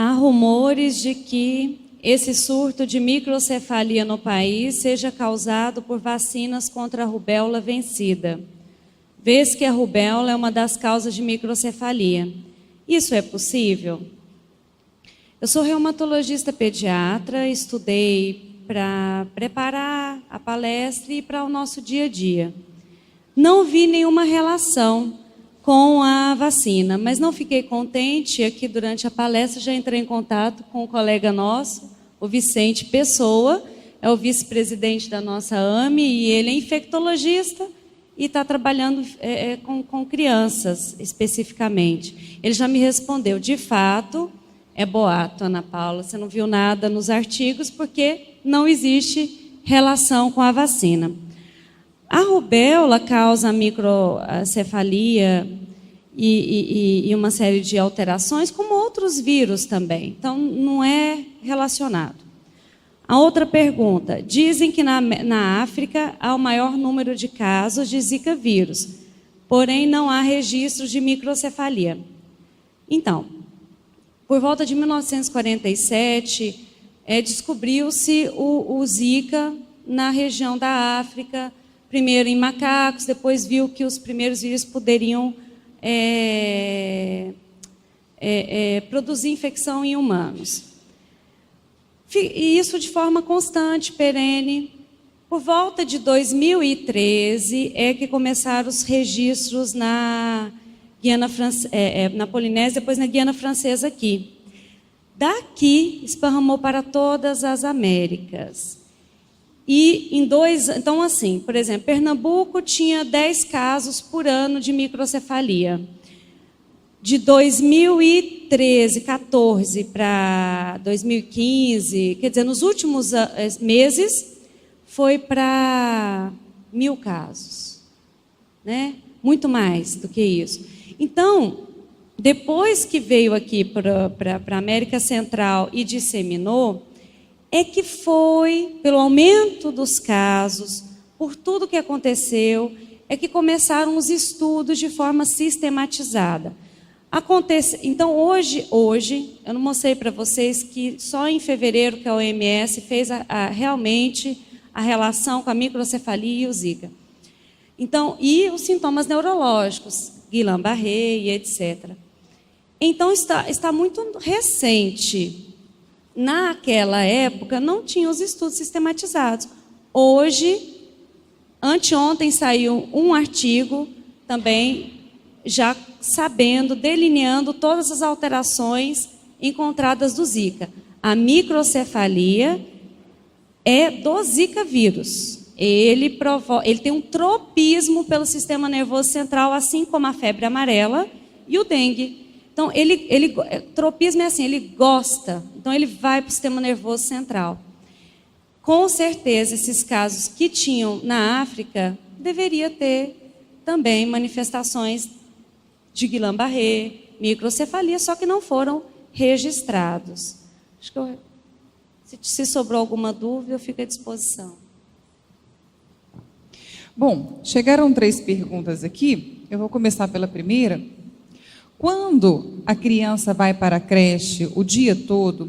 Há rumores de que esse surto de microcefalia no país seja causado por vacinas contra a rubéola vencida, vez que a rubéola é uma das causas de microcefalia. Isso é possível? Eu sou reumatologista pediatra, estudei para preparar a palestra e para o nosso dia a dia. Não vi nenhuma relação com a vacina, mas não fiquei contente. Aqui durante a palestra já entrei em contato com um colega nosso, o Vicente Pessoa, é o vice-presidente da nossa AME, e ele é infectologista e está trabalhando com crianças especificamente. Ele já me respondeu, de fato, é boato, Ana Paula, você não viu nada nos artigos porque não existe relação com a vacina. A rubéola causa microcefalia e uma série de alterações, como outros vírus também. Então, não é relacionado. A outra pergunta. Dizem que na África há o maior número de casos de Zika vírus, porém não há registros de microcefalia. Então, por volta de 1947, descobriu-se o Zika na região da África, primeiro em macacos, depois viu que os primeiros vírus poderiam produzir infecção em humanos. E isso de forma constante, perene. Por volta de 2013 é que começaram os registros na na Polinésia, depois na Guiana Francesa aqui. Daqui esparramou para todas as Américas. E então assim, por exemplo, Pernambuco tinha 10 casos por ano de microcefalia. De 2013, 14 para 2015, quer dizer, nos últimos meses, foi para 1.000 casos, né? Muito mais do que isso. Então, depois que veio aqui para a América Central e disseminou, é que foi, pelo aumento dos casos, por tudo que aconteceu, é que começaram os estudos de forma sistematizada. Então, hoje, eu não mostrei para vocês que só em fevereiro que a OMS fez realmente a relação com a microcefalia e o Zika. Então, e os sintomas neurológicos, Guillain-Barré e etc. Então, está muito recente. Naquela época, não tinha os estudos sistematizados. Hoje, anteontem, saiu um artigo também, já sabendo, delineando todas as alterações encontradas do Zika. A microcefalia é do Zika vírus. Ele tem um tropismo pelo sistema nervoso central, assim como a febre amarela e o dengue. Então, tropismo é assim, ele gosta, então ele vai para o sistema nervoso central. Com certeza, esses casos que tinham na África, deveria ter também manifestações de Guillain-Barré, microcefalia, só que não foram registrados. Acho que se sobrou alguma dúvida, eu fico à disposição. Bom, chegaram 3 perguntas aqui, eu vou começar pela primeira. Quando a criança vai para a creche o dia todo,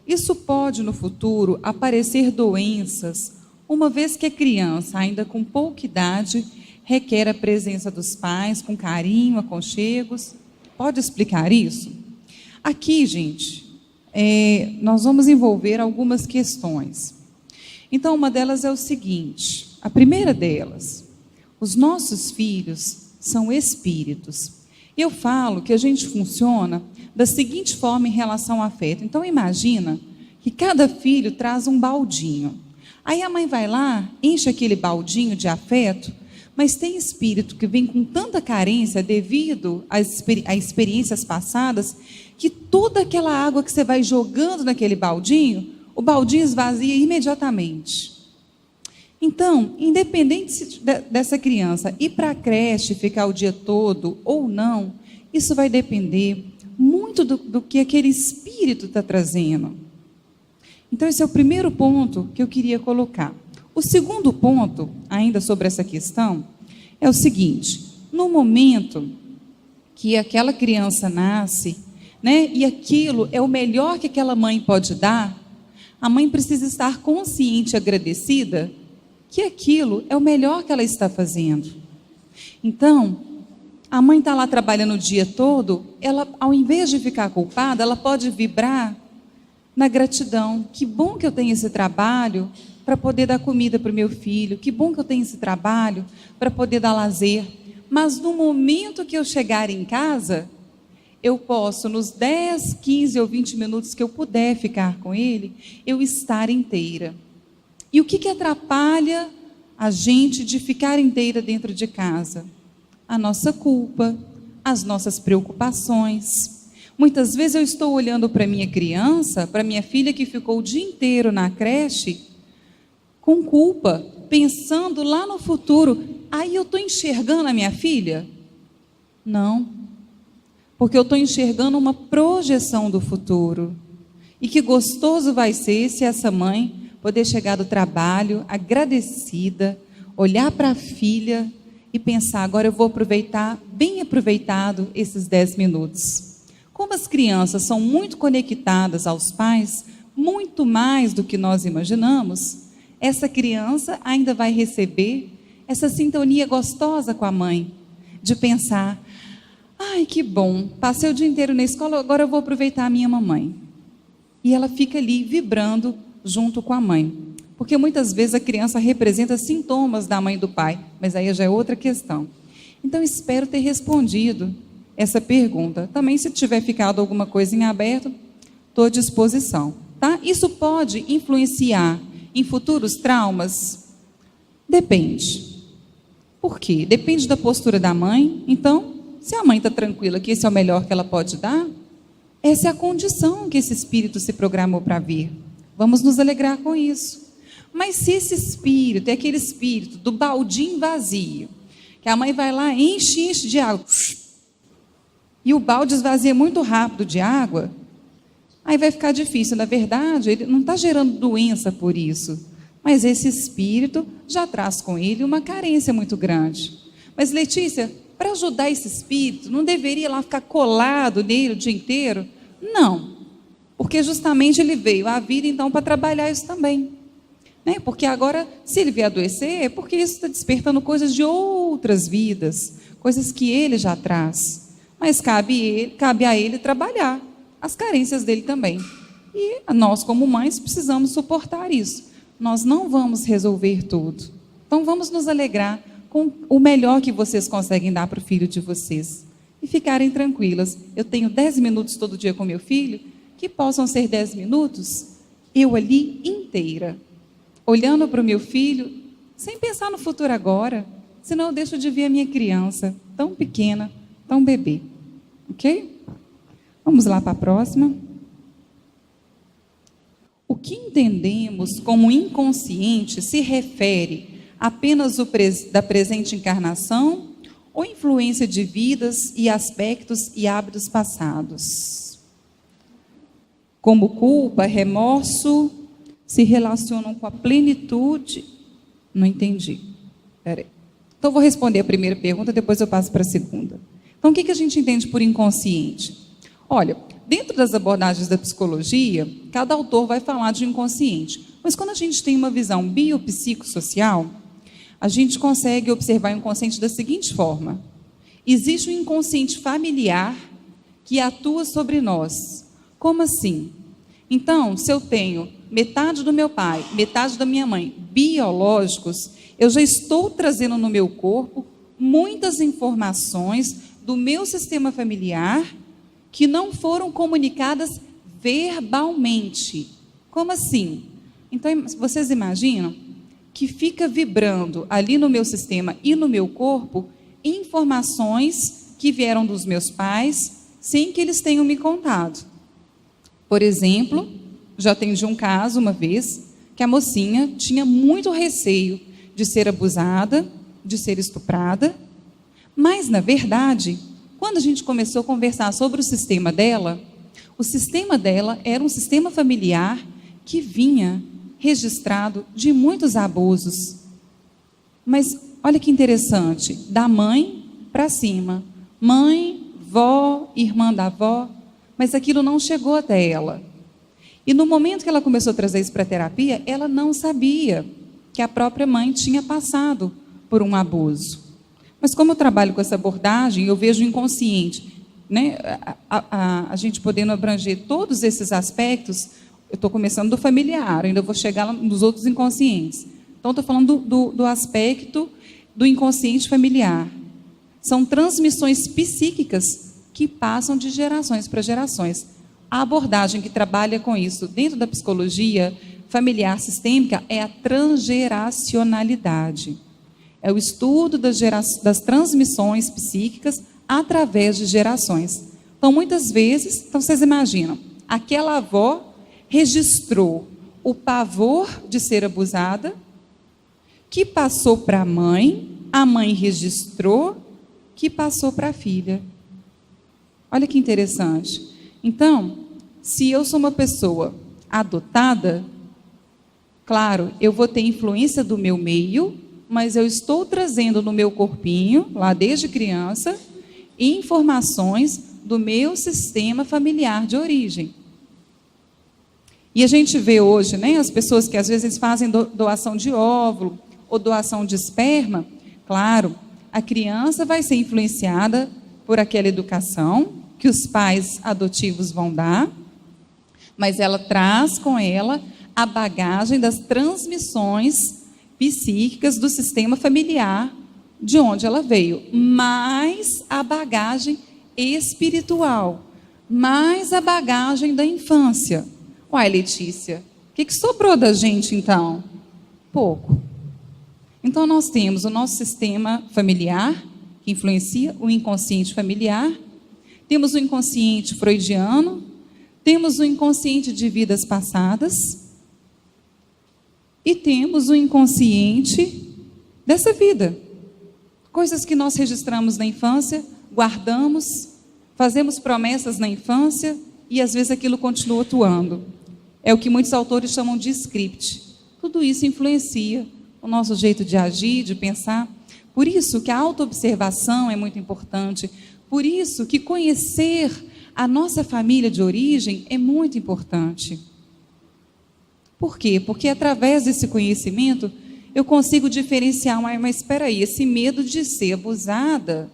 isso pode, no futuro, aparecer doenças, uma vez que a criança, ainda com pouca idade, requer a presença dos pais com carinho, aconchegos? Pode explicar isso? Aqui, gente, nós vamos envolver algumas questões. Então, uma delas é o seguinte, a primeira delas, os nossos filhos são espíritos. Eu falo que a gente funciona da seguinte forma em relação ao afeto. Então, imagina que cada filho traz um baldinho. Aí a mãe vai lá, enche aquele baldinho de afeto, mas tem espírito que vem com tanta carência devido às experiências passadas, que toda aquela água que você vai jogando naquele baldinho, o baldinho esvazia imediatamente. Então, independente dessa criança ir para a creche, ficar o dia todo ou não, isso vai depender muito do que aquele espírito está trazendo. Então, esse é o primeiro ponto que eu queria colocar. O segundo ponto, ainda sobre essa questão, é o seguinte: no momento que aquela criança nasce, né? E aquilo é o melhor que aquela mãe pode dar, a mãe precisa estar consciente e agradecida que aquilo é o melhor que ela está fazendo. Então, a mãe está lá trabalhando o dia todo, ela, ao invés de ficar culpada, ela pode vibrar na gratidão. Que bom que eu tenho esse trabalho para poder dar comida para o meu filho, que bom que eu tenho esse trabalho para poder dar lazer. Mas no momento que eu chegar em casa, eu posso, nos 10, 15 ou 20 minutos que eu puder ficar com ele, eu estar inteira. E o que atrapalha a gente de ficar inteira dentro de casa? A nossa culpa, as nossas preocupações. Muitas vezes eu estou olhando para minha criança, para minha filha que ficou o dia inteiro na creche, com culpa, pensando lá no futuro. Aí eu estou enxergando a minha filha? Não, porque eu estou enxergando uma projeção do futuro. E que gostoso vai ser se essa mãe poder chegar do trabalho agradecida, olhar para a filha e pensar, agora eu vou aproveitar, bem aproveitado, esses 10 minutos. Como as crianças são muito conectadas aos pais, muito mais do que nós imaginamos, essa criança ainda vai receber essa sintonia gostosa com a mãe, de pensar, ai, que bom, passei o dia inteiro na escola, agora eu vou aproveitar a minha mamãe. E ela fica ali vibrando junto com a mãe. Porque muitas vezes a criança representa sintomas da mãe e do pai, mas aí já é outra questão. Então, espero ter respondido essa pergunta. Também, se tiver ficado alguma coisa em aberto, estou à disposição. Tá? Isso pode influenciar em futuros traumas? Depende. Por quê? Depende da postura da mãe. Então, se a mãe está tranquila que esse é o melhor que ela pode dar, essa é a condição que esse espírito se programou para vir. Vamos nos alegrar com isso. Mas se esse espírito é aquele espírito do baldinho vazio, que a mãe vai lá, enche de água, e o balde esvazia muito rápido de água, aí vai ficar difícil. Na verdade, ele não está gerando doença por isso, mas esse espírito já traz com ele uma carência muito grande. Mas, Letícia, para ajudar esse espírito, não deveria lá ficar colado nele o dia inteiro? Não, porque justamente ele veio à vida então para trabalhar isso também. Né? Porque agora, se ele vier adoecer, é porque isso está despertando coisas de outras vidas, coisas que ele já traz. Mas cabe a ele trabalhar as carências dele também. E nós, como mães, precisamos suportar isso. Nós não vamos resolver tudo. Então, vamos nos alegrar com o melhor que vocês conseguem dar para o filho de vocês. E ficarem tranquilas. Eu tenho 10 minutos todo dia com meu filho, que possam ser 10 minutos, eu ali inteira, olhando para o meu filho, sem pensar no futuro agora, senão eu deixo de ver a minha criança, tão pequena, tão bebê. Ok? Vamos lá para a próxima. O que entendemos como inconsciente se refere apenas da presente encarnação ou influência de vidas e aspectos e hábitos passados? Como culpa, remorso, se relacionam com a plenitude? Não entendi. Peraí. Então, vou responder a primeira pergunta, depois eu passo para a segunda. Então, o que a gente entende por inconsciente? Olha, dentro das abordagens da psicologia, cada autor vai falar de inconsciente. Mas quando a gente tem uma visão biopsicossocial, a gente consegue observar o inconsciente da seguinte forma. Existe um inconsciente familiar que atua sobre nós. Como assim? Então, se eu tenho metade do meu pai, metade da minha mãe, biológicos, eu já estou trazendo no meu corpo muitas informações do meu sistema familiar que não foram comunicadas verbalmente. Como assim? Então, vocês imaginam que fica vibrando ali no meu sistema e no meu corpo informações que vieram dos meus pais sem que eles tenham me contado. Por exemplo, já atendi um caso uma vez que a mocinha tinha muito receio de ser abusada, de ser estuprada, mas, na verdade, quando a gente começou a conversar sobre o sistema dela era um sistema familiar que vinha registrado de muitos abusos. Mas, olha que interessante, da mãe para cima. Mãe, vó, irmã da avó, mas aquilo não chegou até ela. E no momento que ela começou a trazer isso para a terapia, ela não sabia que a própria mãe tinha passado por um abuso. Mas como eu trabalho com essa abordagem, eu vejo o inconsciente, né? A gente podendo abranger todos esses aspectos. Eu estou começando do familiar, ainda vou chegar nos outros inconscientes. Então, estou falando do aspecto do inconsciente familiar. São transmissões psíquicas que passam de gerações para gerações. A abordagem que trabalha com isso dentro da psicologia familiar sistêmica é a transgeracionalidade. É o estudo das transmissões psíquicas através de gerações. Então, muitas vezes, vocês imaginam, aquela avó registrou o pavor de ser abusada, que passou para a mãe registrou, que passou para a filha. Olha que interessante. Então, se eu sou uma pessoa adotada, claro, eu vou ter influência do meu meio, mas eu estou trazendo no meu corpinho, lá desde criança, informações do meu sistema familiar de origem. E a gente vê hoje, né, as pessoas que às vezes fazem doação de óvulo ou doação de esperma, claro, a criança vai ser influenciada por aquela educação que os pais adotivos vão dar, mas ela traz com ela a bagagem das transmissões psíquicas do sistema familiar de onde ela veio, mais a bagagem espiritual, mais a bagagem da infância. Uai, Letícia, o que sobrou da gente, então? Pouco. Então, nós temos o nosso sistema familiar, que influencia o inconsciente familiar, temos o inconsciente freudiano, temos o inconsciente de vidas passadas e temos o inconsciente dessa vida. Coisas que nós registramos na infância, guardamos, fazemos promessas na infância e às vezes aquilo continua atuando. É o que muitos autores chamam de script. Tudo isso influencia o nosso jeito de agir, de pensar. Por isso que a autoobservação é muito importante. Por isso que conhecer a nossa família de origem é muito importante. Por quê? Porque através desse conhecimento eu consigo diferenciar, mas espera aí, esse medo de ser abusada,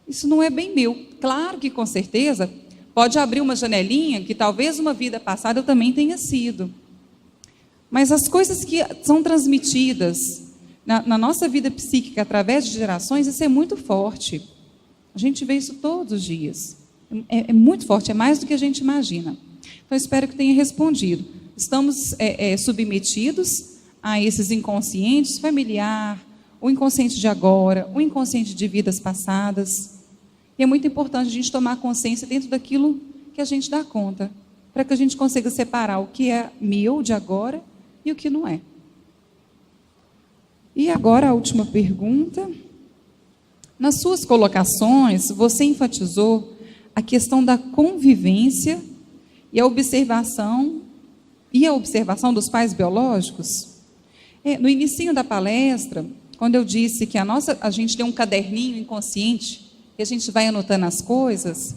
isso não é bem meu. Claro que com certeza pode abrir uma janelinha que talvez uma vida passada eu também tenha sido. Mas as coisas que são transmitidas na nossa vida psíquica através de gerações, isso é muito forte. A gente vê isso todos os dias. É muito forte, é mais do que a gente imagina. Então, espero que tenha respondido. Estamos submetidos a esses inconscientes familiar, o inconsciente de agora, o inconsciente de vidas passadas. E é muito importante a gente tomar consciência dentro daquilo que a gente dá conta, para que a gente consiga separar o que é meu de agora e o que não é. E agora a última pergunta. Nas suas colocações, você enfatizou a questão da convivência e a observação dos pais biológicos. No início da palestra, quando eu disse que a gente tem um caderninho inconsciente, que a gente vai anotando as coisas,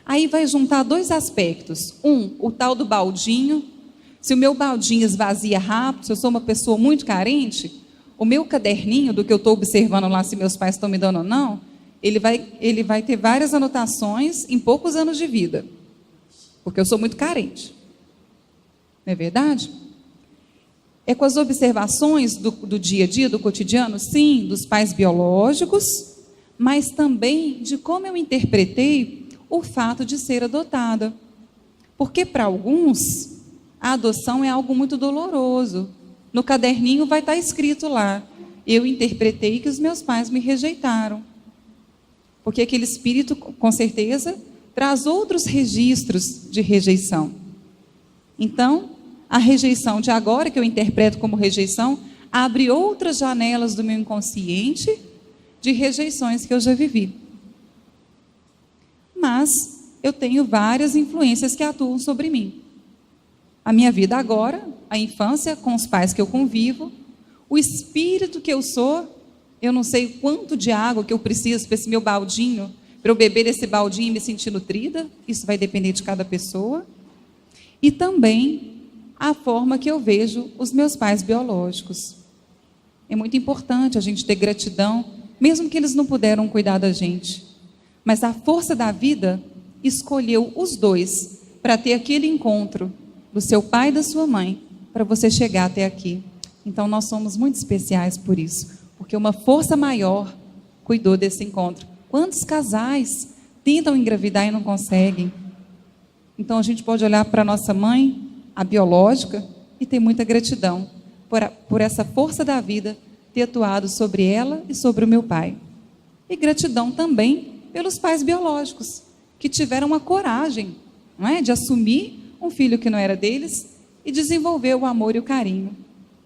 aí vai juntar dois aspectos. O tal do baldinho. Se o meu baldinho esvazia rápido, se eu sou uma pessoa muito carente, o meu caderninho do que eu estou observando lá, se meus pais estão me dando ou não, ele vai ter várias anotações em poucos anos de vida, porque eu sou muito carente. Não é verdade? É com as observações do dia a dia, do cotidiano, sim, dos pais biológicos, mas também de como eu interpretei o fato de ser adotada. Porque para alguns, a adoção é algo muito doloroso. No caderninho vai estar escrito lá, eu interpretei que os meus pais me rejeitaram. Porque aquele espírito, com certeza, traz outros registros de rejeição. Então, a rejeição de agora, que eu interpreto como rejeição, abre outras janelas do meu inconsciente de rejeições que eu já vivi. Mas eu tenho várias influências que atuam sobre mim. A minha vida agora, a infância com os pais que eu convivo, o espírito que eu sou, eu não sei quanto de água que eu preciso para esse meu baldinho para eu beber esse baldinho e me sentir nutrida? Isso vai depender de cada pessoa. E também a forma que eu vejo os meus pais biológicos. É muito importante a gente ter gratidão, mesmo que eles não puderam cuidar da gente. Mas a força da vida escolheu os dois para ter aquele encontro do seu pai e da sua mãe, para você chegar até aqui. Então nós somos muito especiais por isso, porque uma força maior cuidou desse encontro. Quantos casais tentam engravidar e não conseguem? Então a gente pode olhar para a nossa mãe, a biológica, e ter muita gratidão por essa força da vida ter atuado sobre ela e sobre o meu pai. E gratidão também pelos pais biológicos, que tiveram a coragem, não é, de assumir um filho que não era deles e desenvolver o amor e o carinho,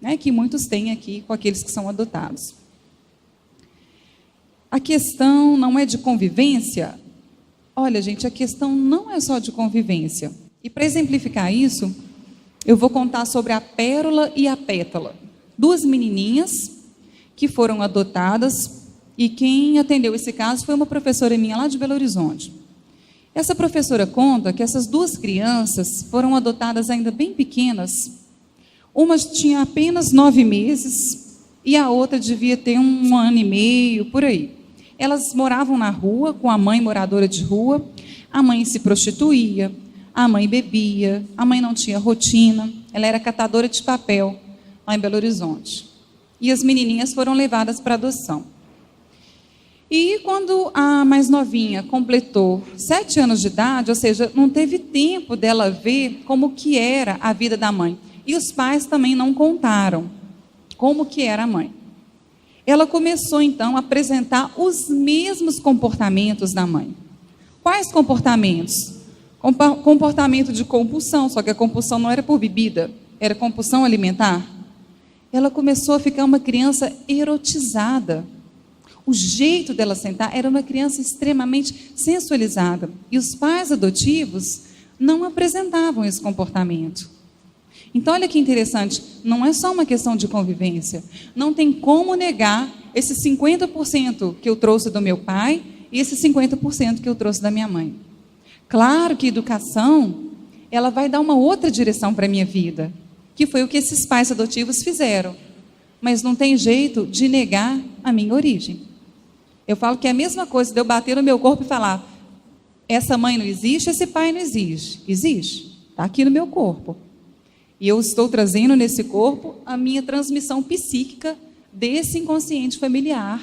né, que muitos têm aqui com aqueles que são adotados. A questão não é de convivência. Olha, gente, a questão não é só de convivência. E para exemplificar isso, eu vou contar sobre a Pérola e a Pétala. Duas menininhas que foram adotadas, e quem atendeu esse caso foi uma professora minha lá de Belo Horizonte. Essa professora conta que essas duas crianças foram adotadas ainda bem pequenas. Uma tinha apenas 9 meses e a outra devia ter 1 ano e meio, por aí. Elas moravam na rua, com a mãe moradora de rua. A mãe se prostituía, a mãe bebia, a mãe não tinha rotina, ela era catadora de papel lá em Belo Horizonte. E as menininhas foram levadas para adoção. E quando a mais novinha completou 7 anos de idade, ou seja, não teve tempo dela ver como que era a vida da mãe. E os pais também não contaram como que era a mãe. Ela começou, então, a apresentar os mesmos comportamentos da mãe. Quais comportamentos? Comportamento de compulsão, só que a compulsão não era por bebida, era compulsão alimentar. Ela começou a ficar uma criança erotizada. O jeito dela sentar era uma criança extremamente sensualizada. E os pais adotivos não apresentavam esse comportamento. Então, olha que interessante, não é só uma questão de convivência. Não tem como negar esse 50% que eu trouxe do meu pai e esse 50% que eu trouxe da minha mãe. Claro que a educação, ela vai dar uma outra direção para a minha vida, que foi o que esses pais adotivos fizeram. Mas não tem jeito de negar a minha origem. Eu falo que é a mesma coisa de eu bater no meu corpo e falar: essa mãe não existe, esse pai não existe. Existe, está aqui no meu corpo. E eu estou trazendo nesse corpo a minha transmissão psíquica desse inconsciente familiar,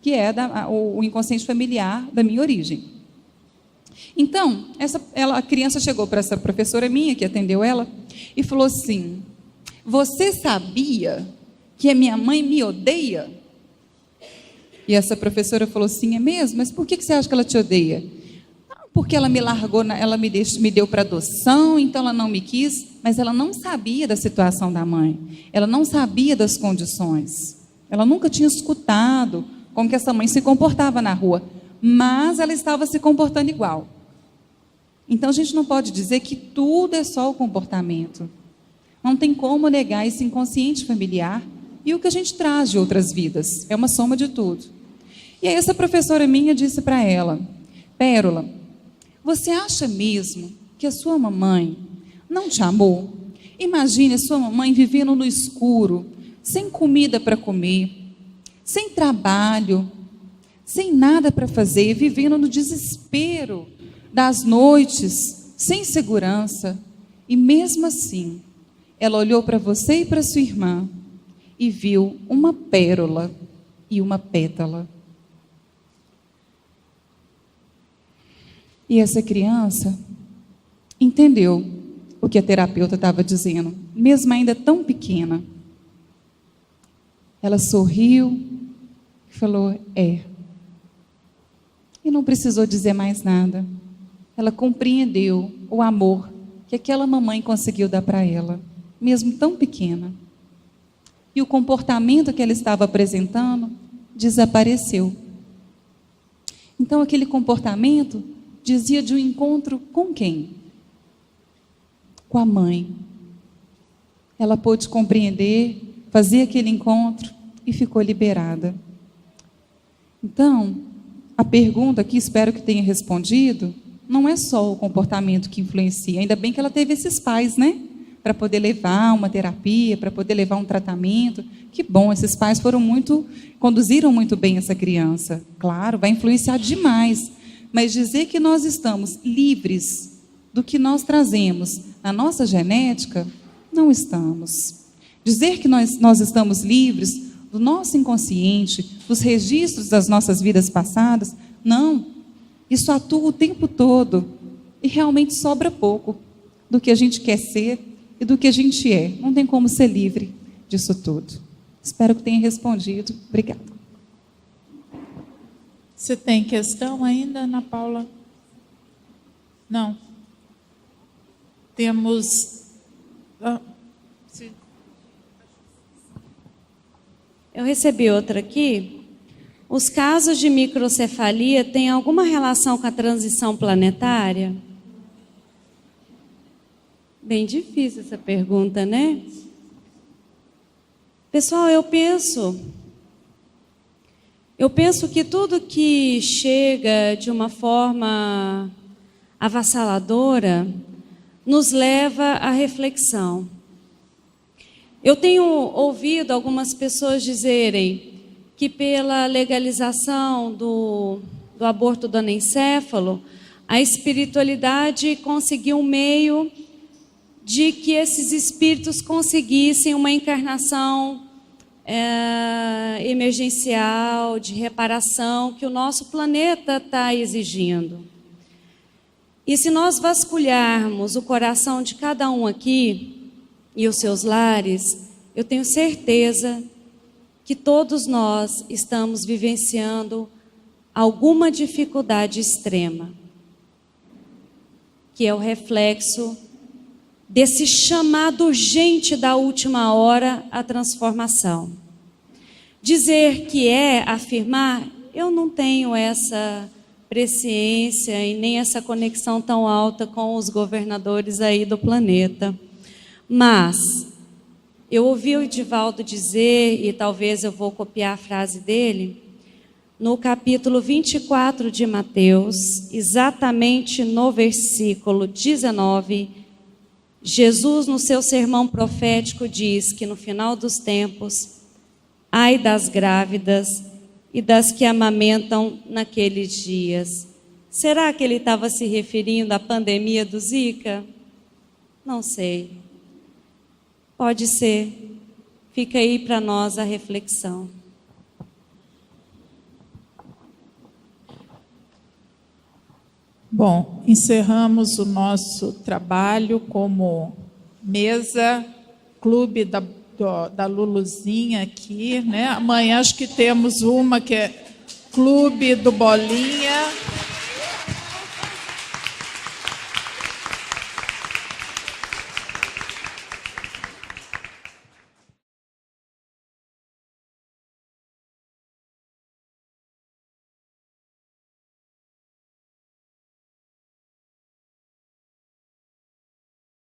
que é o inconsciente familiar da minha origem. Então, a criança chegou para essa professora minha, que atendeu ela, e falou assim: você sabia que a minha mãe me odeia? E essa professora falou assim: é mesmo? Mas por que você acha que ela te odeia? Porque ela me largou, ela me deu para adoção, então ela não me quis. Mas ela não sabia da situação da mãe, ela não sabia das condições, ela nunca tinha escutado como que essa mãe se comportava na rua, mas ela estava se comportando igual. Então a gente não pode dizer que tudo é só o comportamento. Não tem como negar esse inconsciente familiar e o que a gente traz de outras vidas, é uma soma de tudo. E aí essa professora minha disse para ela: Pérola, você acha mesmo que a sua mamãe não te amou? Imagine a sua mamãe vivendo no escuro, sem comida para comer, sem trabalho, sem nada para fazer, vivendo no desespero das noites, sem segurança. E mesmo assim, ela olhou para você e para sua irmã e viu uma pérola e uma pétala. E essa criança entendeu o que a terapeuta estava dizendo, mesmo ainda tão pequena. Ela sorriu e falou: é. E não precisou dizer mais nada. Ela compreendeu o amor que aquela mamãe conseguiu dar para ela, mesmo tão pequena. E o comportamento que ela estava apresentando desapareceu. Então, aquele comportamento dizia de um encontro com quem? Com a mãe. Ela pôde compreender, fazer aquele encontro e ficou liberada. Então, a pergunta aqui, espero que tenha respondido, não é só o comportamento que influencia. Ainda bem que ela teve esses pais, né? Para poder levar uma terapia, para poder levar um tratamento. Que bom, esses pais conduziram muito bem essa criança. Claro, vai influenciar demais. Mas dizer que nós estamos livres do que nós trazemos na nossa genética, não estamos. Dizer que nós estamos livres do nosso inconsciente, dos registros das nossas vidas passadas, não. Isso atua o tempo todo e realmente sobra pouco do que a gente quer ser e do que a gente é. Não tem como ser livre disso tudo. Espero que tenha respondido. Obrigada. Você tem questão ainda, Ana Paula? Não. Temos... Eu recebi outra aqui. Os casos de microcefalia têm alguma relação com a transição planetária? Bem difícil essa pergunta, né? Pessoal, eu penso que tudo que chega de uma forma avassaladora nos leva à reflexão. Eu tenho ouvido algumas pessoas dizerem que pela legalização do aborto do anencéfalo, a espiritualidade conseguiu um meio de que esses espíritos conseguissem uma encarnação emergencial, de reparação, que o nosso planeta está exigindo. E se nós vasculharmos o coração de cada um aqui e os seus lares, eu tenho certeza que todos nós estamos vivenciando alguma dificuldade extrema, que é o reflexo desse chamado urgente da última hora à transformação. Dizer que é afirmar, eu não tenho essa presciência e nem essa conexão tão alta com os governadores aí do planeta. Mas eu ouvi o Edivaldo dizer, e talvez eu vou copiar a frase dele, no capítulo 24 de Mateus, exatamente no versículo 19, Jesus, no seu sermão profético, diz que no final dos tempos, ai das grávidas e das que amamentam naqueles dias. Será que ele estava se referindo à pandemia do Zika? Não sei. Pode ser. Fica aí para nós a reflexão. Bom, encerramos o nosso trabalho como mesa, clube da Luluzinha aqui, né? Amanhã acho que temos uma que é clube do Bolinha.